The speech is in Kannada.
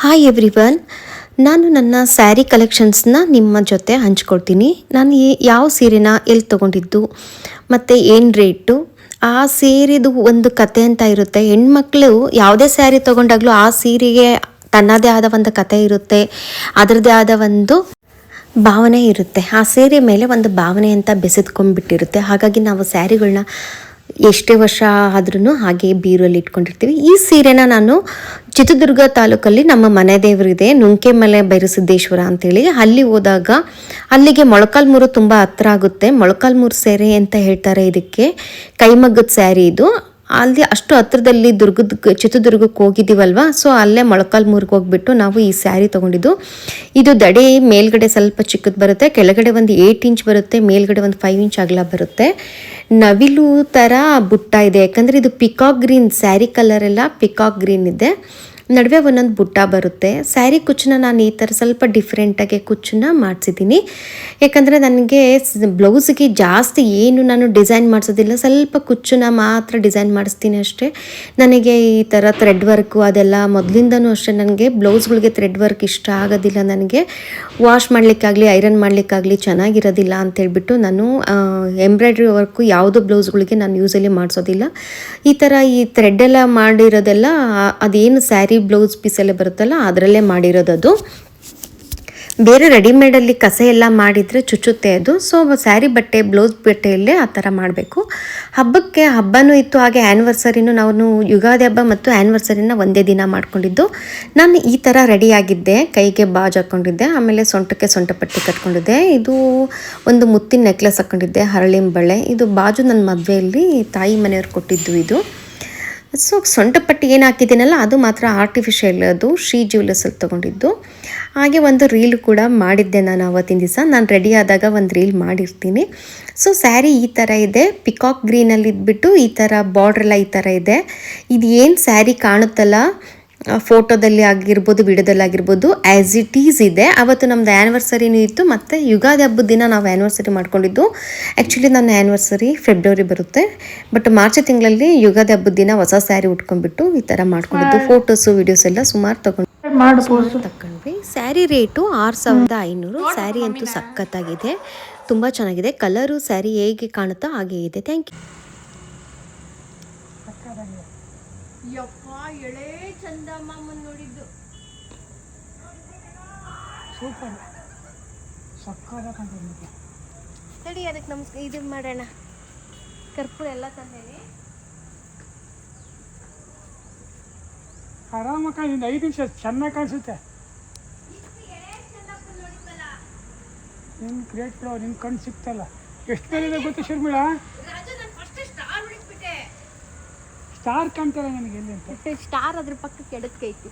ಹಾಯ್ ಎವ್ರಿವನ್, ನಾನು ನನ್ನ ಸ್ಯಾರಿ ಕಲೆಕ್ಷನ್ಸ್ನ ನಿಮ್ಮ ಜೊತೆ ಹಂಚ್ಕೊಳ್ತೀನಿ. ನಾನು ಯಾವ ಸೀರೆನ ಎಲ್ಲಿ ತೊಗೊಂಡಿದ್ದು ಮತ್ತು ಏನು ರೇಟು, ಆ ಸೀರೆದು ಒಂದು ಕತೆ ಅಂತ ಇರುತ್ತೆ. ಹೆಣ್ಮಕ್ಳು ಯಾವುದೇ ಸ್ಯಾರಿ ತೊಗೊಂಡಾಗಲೂ ಆ ಸೀರೆಗೆ ತನ್ನದೇ ಆದ ಒಂದು ಕತೆ ಇರುತ್ತೆ, ಅದರದ್ದೇ ಆದ ಒಂದು ಭಾವನೆ ಇರುತ್ತೆ. ಆ ಸೀರೆ ಮೇಲೆ ಒಂದು ಭಾವನೆ ಅಂತ ಬೆಸೆದ್ಕೊಂಡ್ಬಿಟ್ಟಿರುತ್ತೆ. ಹಾಗಾಗಿ ನಾವು ಸ್ಯಾರಿಗಳನ್ನ ಎಷ್ಟೇ ವರ್ಷ ಆದ್ರೂ ಹಾಗೆ ಬೀರಲ್ಲಿ ಇಟ್ಕೊಂಡಿರ್ತೀವಿ. ಈ ಸೀರೆನ ನಾನು ಚಿತ್ರದುರ್ಗ ತಾಲೂಕಲ್ಲಿ ನಮ್ಮ ಮನೆ ದೇವರಿದೆ, ನುಂಕೆಮಲೆ ಭೈರಸಿದ್ದೇಶ್ವರ ಅಂತೇಳಿ, ಅಲ್ಲಿ ಹೋದಾಗ ಅಲ್ಲಿಗೆ ಮೊಳಕಾಲ್ಮೂರು ತುಂಬ ಹತ್ರ ಆಗುತ್ತೆ. ಮೊಳಕಾಲ್ಮೂರು ಸ್ಯಾರಿ ಅಂತ ಹೇಳ್ತಾರೆ ಇದಕ್ಕೆ, ಕೈಮಗ್ಗದ ಸ್ಯಾರಿ ಇದು. ಅಲ್ಲಿ ಅಷ್ಟು ಹತ್ರದಲ್ಲಿ ಚಿತ್ರದುರ್ಗಕ್ಕೆ ಹೋಗಿದ್ದೀವಲ್ವ, ಸೊ ಅಲ್ಲೇ ಮೊಳಕಾಲ್ಮೂರಿಗೆ ಹೋಗ್ಬಿಟ್ಟು ನಾವು ಈ ಸ್ಯಾರಿ ತೊಗೊಂಡಿದ್ದು. ಇದು ದಡಿ ಮೇಲ್ಗಡೆ ಸ್ವಲ್ಪ ಚಿಕ್ಕದು ಬರುತ್ತೆ, ಕೆಳಗಡೆ ಒಂದು 8 ಇಂಚ್ ಬರುತ್ತೆ, ಮೇಲ್ಗಡೆ ಒಂದು 5 ಇಂಚ್ ಅಗಲ ಬರುತ್ತೆ. ನವಿಲು ಥರ ಬುಟ್ಟ ಇದೆ, ಯಾಕಂದರೆ ಇದು ಪಿಕಾಕ್ ಗ್ರೀನ್ ಸ್ಯಾರಿ ಕಲರ್ ಎಲ್ಲ ಪಿಕಾಕ್ ಗ್ರೀನ್ ಇದೆ. ನಡುವೆ ಒಂದೊಂದು ಬುಟ್ಟ ಬರುತ್ತೆ. ಸ್ಯಾರಿ ಕುಚ್ಚನ್ನ ನಾನು ಈ ಥರ ಸ್ವಲ್ಪ ಡಿಫ್ರೆಂಟಾಗಿ ಕುಚ್ಚನ್ನ ಮಾಡಿಸಿದ್ದೀನಿ. ಯಾಕಂದರೆ ನನಗೆ ಬ್ಲೌಸಿಗೆ ಜಾಸ್ತಿ ಏನು ನಾನು ಡಿಸೈನ್ ಮಾಡಿಸೋದಿಲ್ಲ, ಸ್ವಲ್ಪ ಕುಚ್ಚನ್ನ ಮಾತ್ರ ಡಿಸೈನ್ ಮಾಡಿಸ್ತೀನಿ ಅಷ್ಟೇ. ನನಗೆ ಈ ಥರ ಥ್ರೆಡ್ ವರ್ಕು ಅದೆಲ್ಲ ಮೊದಲಿಂದನೂ ಅಷ್ಟೇ, ನನಗೆ ಬ್ಲೌಸ್ಗಳಿಗೆ ಥ್ರೆಡ್ ವರ್ಕ್ ಇಷ್ಟ ಆಗೋದಿಲ್ಲ. ನನಗೆ ವಾಶ್ ಮಾಡಲಿಕ್ಕಾಗಲಿ ಐರನ್ ಮಾಡಲಿಕ್ಕಾಗಲಿ ಚೆನ್ನಾಗಿರೋದಿಲ್ಲ ಅಂತೇಳ್ಬಿಟ್ಟು ನಾನು ಎಂಬ್ರಾಯ್ಡ್ರಿ ವರ್ಕು ಯಾವುದೋ ಬ್ಲೌಸ್ಗಳಿಗೆ ನಾನು ಯೂಸಲ್ಲಿ ಮಾಡಿಸೋದಿಲ್ಲ. ಈ ಥರ ಈ ಥ್ರೆಡ್ಡೆಲ್ಲ ಮಾಡಿರೋದೆಲ್ಲ ಅದೇನು ಸ್ಯಾರಿ ಬ್ಲೌಸ್ ಪೀಸಲ್ಲೇ ಬರುತ್ತಲ್ಲ ಅದರಲ್ಲೇ ಮಾಡಿರೋದು. ಬೇರೆ ರೆಡಿಮೇಡಲ್ಲಿ ಕಸೆ ಎಲ್ಲ ಮಾಡಿದರೆ ಚುಚ್ಚುತ್ತೆ ಅದು. ಸೊ ಸ್ಯಾರಿ ಬಟ್ಟೆ ಬ್ಲೌಸ್ ಬಟ್ಟೆಯಲ್ಲೇ ಆ ಥರ ಮಾಡಬೇಕು. ಹಬ್ಬನೂ ಇತ್ತು, ಹಾಗೆ ಆ್ಯನಿವರ್ಸರಿನೂ ನಾವು ಯುಗಾದಿ ಹಬ್ಬ ಮತ್ತು ಆ್ಯನಿವರ್ಸರಿನ ಒಂದೇ ದಿನ ಮಾಡ್ಕೊಂಡಿದ್ದು. ನಾನು ಈ ಥರ ರೆಡಿಯಾಗಿದ್ದೆ, ಕೈಗೆ ಬಾಜ್ ಹಾಕ್ಕೊಂಡಿದ್ದೆ, ಆಮೇಲೆ ಸೊಂಟಕ್ಕೆ ಸೊಂಟಪಟ್ಟಿ ಕಟ್ಕೊಂಡಿದ್ದೆ. ಇದು ಒಂದು ಮುತ್ತಿನ ನೆಕ್ಲೆಸ್ ಹಾಕ್ಕೊಂಡಿದ್ದೆ, ಹರಳಿನ ಬಳೆ. ಇದು ಬಾಜು ನನ್ನ ಮದುವೆಯಲ್ಲಿ ತಾಯಿ ಮನೆಯವ್ರು ಕೊಟ್ಟಿದ್ದು ಇದು. ಸೊ ಸೊಂಟಪಟ್ಟಿ ಏನು ಹಾಕಿದ್ದೀನಲ್ಲ ಅದು ಮಾತ್ರ ಆರ್ಟಿಫಿಷಿಯಲ್, ಅದು ಶ್ರೀ ಜ್ಯುವೆಲರ್ಸಲ್ಲಿ ತೊಗೊಂಡಿದ್ದು. ಹಾಗೆ ಒಂದು ರೀಲ್ ಕೂಡ ಮಾಡಿದ್ದೆ ನಾನು ಆವತ್ತಿನ ದಿವಸ. ನಾನು ರೆಡಿ ಆದಾಗ ಒಂದು ರೀಲ್ ಮಾಡಿರ್ತೀನಿ. ಸೊ ಸ್ಯಾರಿ ಈ ಥರ ಇದೆ, ಪಿಕಾಕ್ ಗ್ರೀನಲ್ಲಿ ಇದ್ಬಿಟ್ಟು ಈ ಥರ ಬಾರ್ಡ್ರೆಲ್ಲ ಈ ಥರ ಇದೆ. ಇದು ಏನು ಸ್ಯಾರಿ ಕಾಣುತ್ತಲ್ಲ ಫೋಟೋದಲ್ಲಿ ಆಗಿರ್ಬೋದು ವಿಡಿಯೋದಲ್ಲಿ ಆಗಿರ್ಬೋದು ಆ್ಯಸ್ ಇಟ್ ಈಸ್ ಇದೆ. ಅವತ್ತು ನಮ್ಮದು ಆ್ಯನಿವರ್ಸರಿನೂ ಇತ್ತು, ಮತ್ತು ಯುಗಾದಿ ಹಬ್ಬದ ದಿನ ನಾವು ಆ್ಯನಿವರ್ಸರಿ ಮಾಡ್ಕೊಂಡಿದ್ದು. ಆ್ಯಕ್ಚುಲಿ ನನ್ನ ಆ್ಯನಿವರ್ಸರಿ ಫೆಬ್ರವರಿ ಬರುತ್ತೆ, ಬಟ್ ಮಾರ್ಚ್ ತಿಂಗಳಲ್ಲಿ ಯುಗಾದಿ ಹಬ್ಬದ ದಿನ ಹೊಸ ಸ್ಯಾರಿ ಉಟ್ಕೊಂಡ್ಬಿಟ್ಟು ಈ ಥರ ಮಾಡ್ಕೊಂಡಿದ್ದು. ಫೋಟೋಸು ವಿಡಿಯೋಸ್ ಎಲ್ಲ ಸುಮಾರು ತಗೊಂಡ್ವಿ. ಸ್ಯಾರಿ ರೇಟು 6500. ಸ್ಯಾರಿ ಅಂತೂ ಸಖತ್ತಾಗಿದೆ, ತುಂಬ ಚೆನ್ನಾಗಿದೆ. ಕಲರು ಸ್ಯಾರಿ ಹೇಗೆ ಕಾಣುತ್ತೋ ಹಾಗೆ ಇದೆ. Thank you. ಎಳೆ ಚಂದಮ್ಮನ ನೋಡಿದ್ದು ಸೂಪರ್ ಸಕ್ಕತ್ತಾಗಿ ಕಾಣ್ತಿದೆ. ತಡಿ, ಅದಕ್ಕೆ ಇದು ಮಾಡೋಣ, ಕರ್ಪೂರ ಎಲ್ಲ ತಂದೇನೆ. ಆರಾಮಾಗಿ ಕಾಣಿಸಿದೆ, 5 ನಿಮಿಷ ಚೆನ್ನಾಗಿ ಕಾಣಿಸುತ್ತೆ. ನಿನ್ನ ಕ್ರಿಯೇಟ್ ಮಾಡೋ ನಿನ್ನ ಕಣ್ಣು ಸಿಗ್ತಲ್ಲ. ಎಷ್ಟು ಬೇರೆ ಗೊತ್ತು ಶರ್ಮಿಳಾ, ಸ್ಟಾರ್ ಕಾಣ್ತಾರ ನನಗೆ ಎಲ್ಲಿ ಅಂತ. ಸ್ಟಾರ್ ಅದ್ರ ಪಕ್ಕಕ್ಕೆ ಎಡಕ್ಕೆ ಐತಿ.